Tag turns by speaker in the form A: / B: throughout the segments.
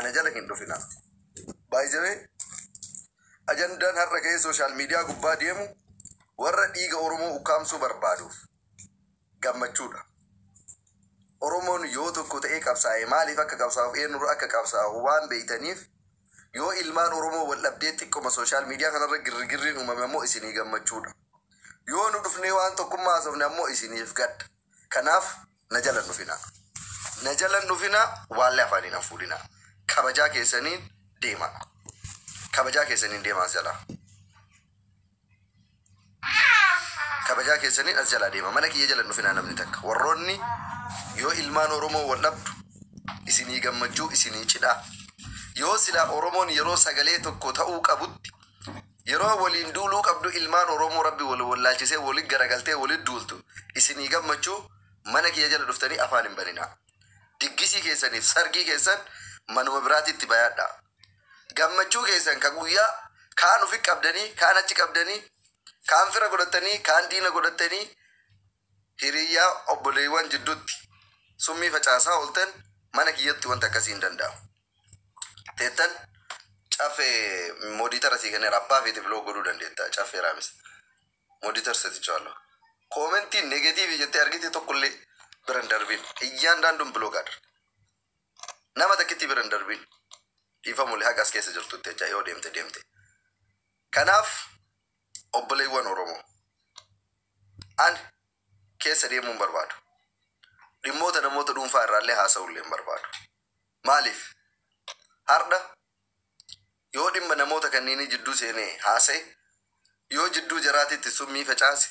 A: أنا جالك إنه فينا بايزوي أجندان هرقة سوشيال ميديا قبا ديمو ورد إيغا أورمو وكامسو بربادوف قمتشودا أورمون يوتو كوتا إيه كابساي مالي فكا كابساو إيه نور أكا كابساو وان بيتانيف يو إلمان أورمو والأبديت إكوما سوشيال ميديا كان رجل رجلين ومامو إسيني قمتشودا يو ندفني وان تقوم ما أصفنا مو إسيني فقد كناف نجلا نفينا والله فاني نفولنا كبجا كيسنين ديما زلا كبجا كيسنين أزلا ديما منك يجلا نفينا نمنتك وروني يو إلمان أورمو واللبد إسيني قمجو إسيني چدا يو سلا أورمون يرو سغليتو كوتاو قبود يرو ولين دولو قبدو إلمان أورمو ربي ولا جسي ولي غرغلتي ولي دولتو إسيني قمجو منك يجلا دفتني أفاني بنينا دقيسي كيسانيف سرقي كيسان منو مبراتي تبايادا gammachuu keessan ka guyyaa kaan ufi qabdanii kaan achi qabdanii kaan fira godhatanii kaan diina godhatanii hiriyaa obboleewwan jidduutti summii facaasaa ooltan mana kiyyatti wanta akkasii hin danda'amu. Teettan caffee moodiitara sii kennee abbaa feete biloo godhuu dandeetta caffee raamis moodiitar seticha wallo koomentiin neegatiivii jettee argite tokkollee biran darbiin iyyaan daanduun biloo gaadha nama takkitti biran darbiin. Ifa mulai hagas keessa jirtutti jecha yoo deemte kanaaf obboleewwan Oromoo an keessa deemuun barbaadu dhimmoota namoota dhuunfaa irraallee haasa'ullee hin barbaadu maaliif har'a yoo dhimma namoota kanneenii jidduu seenee haasa'e yoo jidduu jiraatitti summii facaase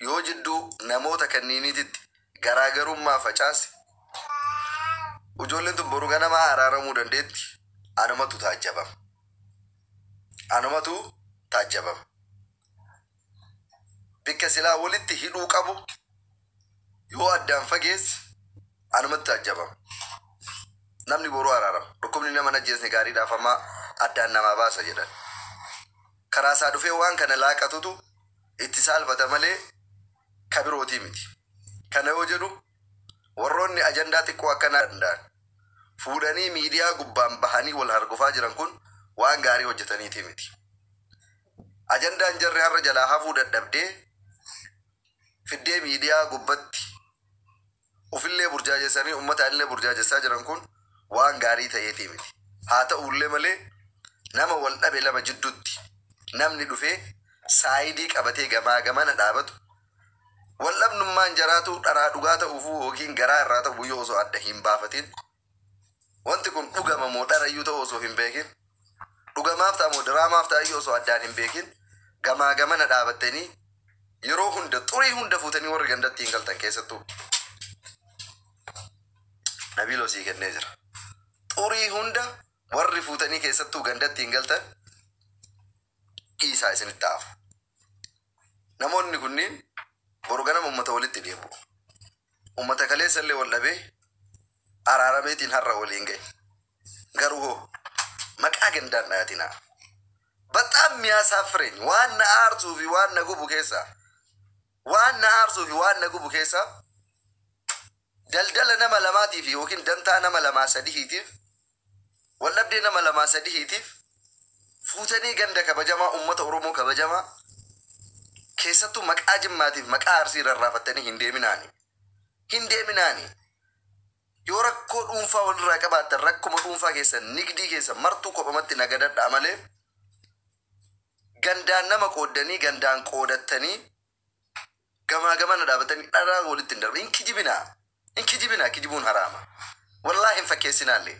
A: yoo jidduu namoota kanneeniititti garaagarummaa facaase ijoolleen tun boru ganamaa araaramuu dandeetti. Anumatu taajjabam bikka silaa walitti hidhuu qabu yoo addaan fageesse anumatu taajjabam namni boruu araaram dhukkubni nama najjeesne gaariidhaaf amma addaan namaa baasa jedhan karaa isaa dhufee waan kana laaqatutu itti saalfata malee kabirootii miti kana yoo jedhu warroonni ajandaa xiqqoo akkanaa danda'an fuudhanii miidiyaa gubbaan bahanii wal hargufaa jiran kun waan gaarii hojjetaniiti miti. Ajandaan jarri har'a jalaa hafuu dadhabdee fiddee miidiyaa gubbatti ofillee burjaajessanii uummata illee burjaajessaa jiran kun waan gaarii ta'eeti miti. Haa ta'ullee malee nama wal dhabe lama jidduutti namni dhufee saayidii qabatee gamaa gamana dhaabatu wal dhabnummaan jaraatu dharaa dhugaa ta'uufuu yookiin garaa irraa ta'u yoo osoo adda hin baafatin wanti kun dhugama moo dharayyuu ta'uu osoo hin beekin dhugamaaf ta'a moo diraamaaf ta'ayyuu osoo addaan hin beekin gamaa gamana dhaabattanii yeroo hunda xurii hunda fuutanii warri gandatti hin galtan keessattuu nabiiloo sii kennee jira xurii hunda warri fuutanii keessattuu gandatti hin galtan dhiisaa isinitti ta'afu namoonni kunniin boru ganama ummata walitti deebu ummata kaleessallee wal dhabee araarameetiin har'a waliin ga'e garuu hoo maqaa gandaan dhaatinaa በጣም የሚያሳፍረኝ ዋና አርሱፊ ዋና ጉቡ ኬሳ ደልደለ ነመ ለማቲፊ ወኪን ደንታ ነመ ለማሰዲሂቲፍ ወለብዴ ነመ ለማሰዲሂቲፍ ፉተኒ ገንደ ከበጀማ ኡመተ ኦሮሞ ከበጀማ ኬሰቱ መቃ ጅማቲፍ መቃ አርሲ ረራፈተኒ ሂንዴሚናኒ ዮረኮ ዱንፋ ወልራ ቀባተ ረኮ ዱንፋ ኬሰ ንግዲ ኬሰ መርቱ ቆበመት ነገደዳ አመሌ gandaan nama qoodanii gandaan qoodattanii gamaa gamana dhaabatanii dharaa walitti hin darbe kijibuun haraama wallaahi hin fakkeessinaallee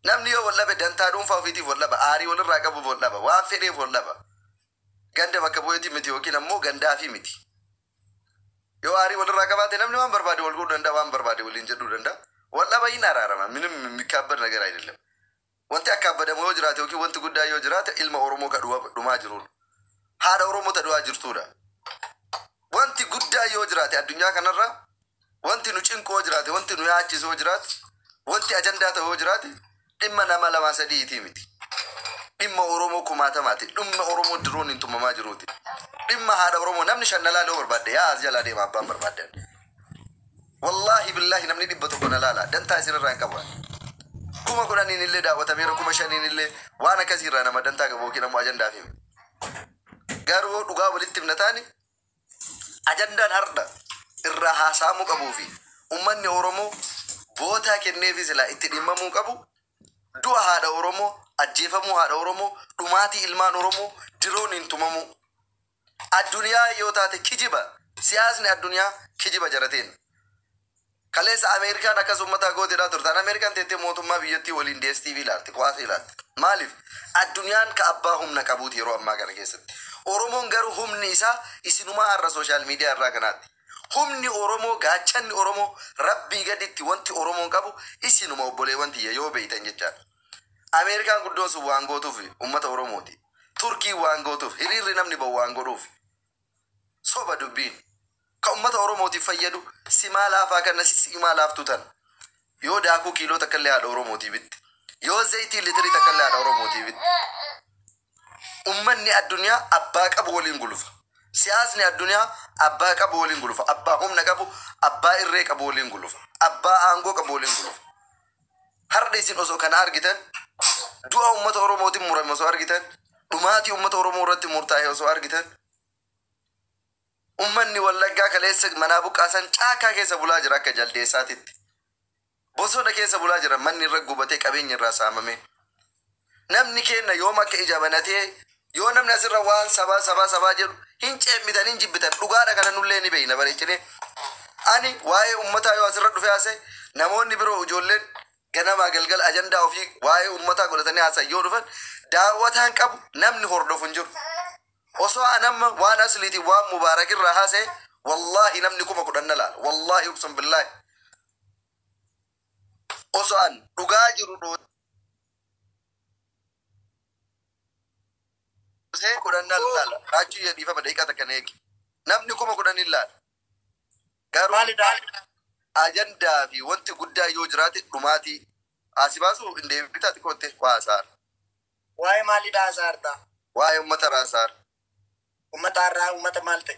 A: namni yoo wallabe dantaa dhuunfaa ofiitiif wallaba aarii walirraa qabuuf wallaba waan fedheef wallaba ganda bakka bu'eetii miti yookiin ammoo gandaa fi miti yoo aarii walirraa qabaate namni waan barbaade wal godhuu danda'a waan barbaade waliin jedhuu danda'a wallaba hin araarama ምንም የሚካበድ ነገር አይደለም wanti akka abadamu yoo jiraate yookiin wanti guddaa yoo jiraate ilma Oromoo ka dhumaa jiruun haadha Oromoo ta dhumaa jirtuudha wanti guddaa yoo jiraate addunyaa kanarra wanti nu cinqoo jiraate wanti nu yaachisu yoo jiraate wanti ajandaa ta'u yoo jiraate dhimma nama lama sadiitii miti dhimma Oromoo kumaatamaati dhimma Oromoo diroon hin tumamaa jiruuti dhimma haadha Oromoo namni shannalaa loo barbaadde yaa as jalaa deema abbaan barbaaddan wallaahi billaahi namni dhibba tokko na laala dantaa isinirraa hin qabu kuma kudhaniin illee daawwatameera kuma shaniin illee waan akkasiirraa nama dantaa qabu yookiin ammoo ajandaa fi garuu dhugaa walitti himnataani ajandaan har'a irraa haasa'amuu qabuu fi ummanni Oromoo bootaa kenneefi silaa itti dhimmamuu qabu du'a haadha Oromoo ajjeefamuu haadha Oromoo dhumaatii ilmaan Oromoo dirooniin tumamuu addunyaa yoo taate kijiba siyaasni addunyaa kijiba jarateen kaleessa Ameerikaan akkas ummata gootiidhaa turtan Ameerikaan teettee mootummaa biyyattii waliin DSTV ilaalti kuwaasa ilaalti maaliif addunyaan ka abbaa humna qabuuti yeroo ammaa kana keessatti Oromoon garuu humni isaa isinumaa har'a sooshaal miidiyaa irraa kanaatti humni Oromoo gaachanni Oromoo rabbii gaditti wanti Oromoon qabu isinuma obboleewwan tiyya yoo beeytan jechaadha Ameerikaan guddoon sun waan gootuuf ummata Oromooti Turkii waan gootuuf hiriirri namni ba'u waan godhuuf soba dubbiin ka ummata Oromootiif fayyadu simaa laafaa kana simaa laaftu tan yoo daakuu kiiloo takka illee haadha Oromootii bitti yoo zayitii litirii takka illee haadha Oromootii bitti ummanni addunyaa abbaa qabu waliin gulufa siyaasni addunyaa abbaa qabu waliin gulufa abbaa humna qabu abbaa irree qabu waliin gulufa abbaa aangoo qabu waliin gulufa har'a isin osoo kana argitan du'a ummata Oromootiin murame osoo argitan dhumaatii ummata Oromoo irratti murtaa'e osoo argitan ummanni Wallaggaa kaleessa manaa buqqaasan caakaa keessa bulaa jira akka jaldeessaatitti bosona keessa bulaa jira manni irra gubatee qabeenya irraa saamame namni kenna yoom akka ija banatee yoo namni asirra waan sabaa jedhu hin ceemmitan hin jibbitan dhugaadha kana nullee ni beeyna bareechine ani waa'ee ummataa yoo asirra dhufe haase namoonni biroo ijoolleen ganamaa galgal ajandaa ofii waa'ee ummataa godhatanii haasan yoo dhufan daawwataan qabu namni hordofu hin jiru osoo anamma waan asliiti waan mubaarak irraa haase wallahi namni kuma kudhan na laala wallahi uqsam billahi osoo an dhugaa jiru dhoose kudhan na laala raachuu yadhiifama daqiiqaa takka neeki namni kuma kudhan hin laala garuu ajandaa fi wanti guddaa yoo jiraate dhumaatii asi baasu hin deebitaa xiqqootte waa asaar
B: waa'ee maalidha asaarta
A: waa'ee ummata raasaar
B: ummata irraa ummata maal ta'e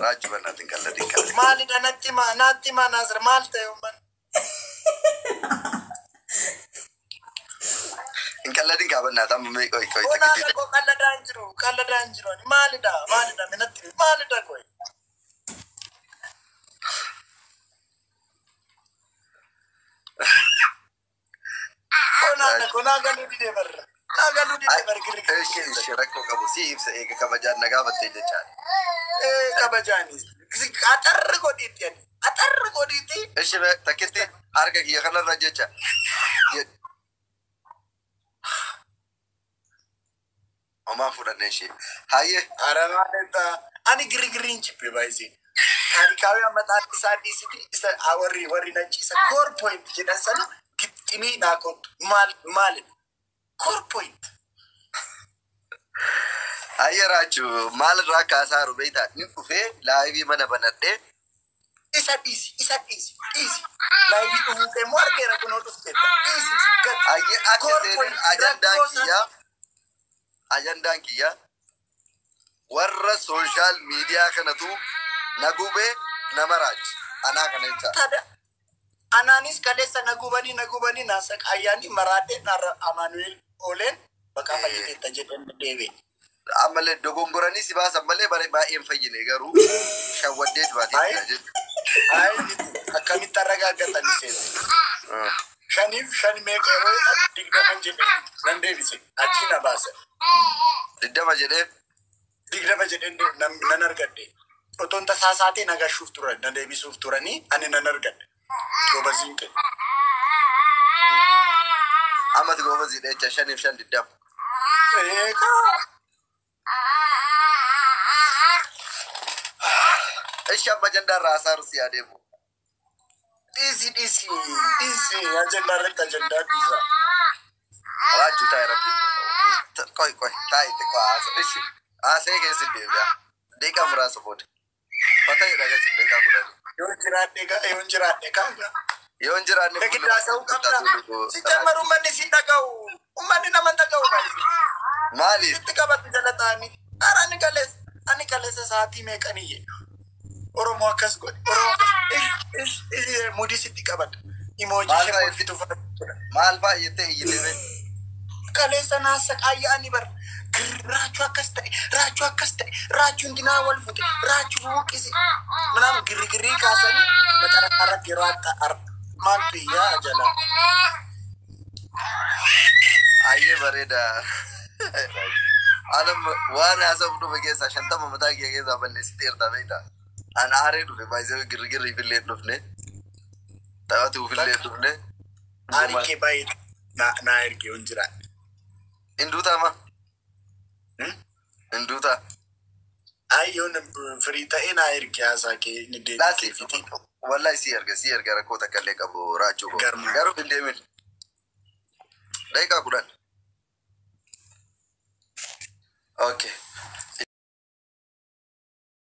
A: raachuu bannaatiin kalladhiin kalladhiin
B: maalidha natti maa naasir maal ta'e umman
A: hin kalladhiin kaabannaa amma mee qoy
B: Onaa ko kalladaan jiru maalidha minatti maalidha koy Onaa galuu dide barra
A: Ishee rakkoo qabu si ibsa eega kabajaan nagaa battee jechaan.
B: Kabajaanis axarri godhiitti
A: Ishee takkitti harka kiyya kanarra jecha. Omaan fudhanne ishee. Hayyee.
B: Aramaadha ani girigiriin jibbee baay'isee. Ani kaawee ammataan isaa dhiisiti isa warri nachiisa core point jedhan sana gixximii naa kottu maalidha core point.
A: Hayyee raachuu maalirraa kaasaa rubeetaa ni dhufee laayivii mana banadhee.
B: Isa dhiisi laayivii dhufee moo argeera kunoo dhufte dhiisi
A: hayyee akka seeneen ajandaan kiyyaa warra sooshaal miidiyaa kanatu nagubee nama raachi anaa kana jecha.
B: Anaanis kaleessa nagubanii naasa ayyaanni maraadhee narra Amaanuel Ooleen bakka fayyiteetta jedhan deebi'e.
A: Ammallee dogongoranii si baasan malee baay'een fayyine garuu shawwaddeet baatee jira.
B: Akkamitti arragaaggatanii seetu. Shan meeqa yeroo 20 jedhee nan deebise achi na baasa.
A: 20 jedhee
B: 20 jedhee nan argadde. Otoon tasaasaatee nagashuuf turan nan deebisuuf turanii ani nan argadde. Goobasiin ta'e.
A: Amati goobasii dheecha 5 fi 20. Ishi amma jandaan raasaa rusi adeemu.
B: Dhiisi ajandaa irratti ajandaa dhiisa.
A: Raachuu taa'e rabbi. Qoy taa'e xiqqoo haasa. Ishi haasee keessi deebi'a. Deeqaa muraasa booda. Fata jedha gasi deeqaa kudhanii.
B: Yoon jiraadhe kaaga.
A: Yoon jiraanne
B: Eegiddaa ta'uu qabda. Si jammaru ummanni si dhaga'u. Ummanni nama dhaga'u baay'ee.
A: maaliif?
B: Itti qabatu jala ta'anii. Ani kaleessa sa'aatii meeqanii jedhu. Oromoo akkas godhe. Oromoo akkas mudii sitti qabata. Emoji
A: Maal
B: ishee
A: fa'a
B: kolfitu fudhatu.
A: maal fa'a jettee iyyitee
B: Kaleessa naasa qaayyaa'anii bar. Raachuu akkas ta'e, raachuu akkas ta'e, raachuun dinaa wal fute, raachuu buuqise. Manaam girrigirii kaasanii macaraa irratti yeroo maaltu iyyaa jala.
A: ayyee bareeda. Anam waan haasa'uuf dhufe keessaa 50 mataa kee keessaa balleessiteerta beekta. An aaree dhufe baay'isee girgirriif illee dhufne. Taphatuuf illee dhufne.
B: Aarii kee baay'ee naa ergee hin jira.
A: Hinduutaa ma? Hinduutaa.
B: Ayyoon firii ta'ee naa ergee haasaa kee ni deebitee fiti.
A: Wallahi si erga rakkoo takka illee qabu raachuu koo.
B: Garma.
A: Garuu hin deemin. Daqiiqaa 10. Okay.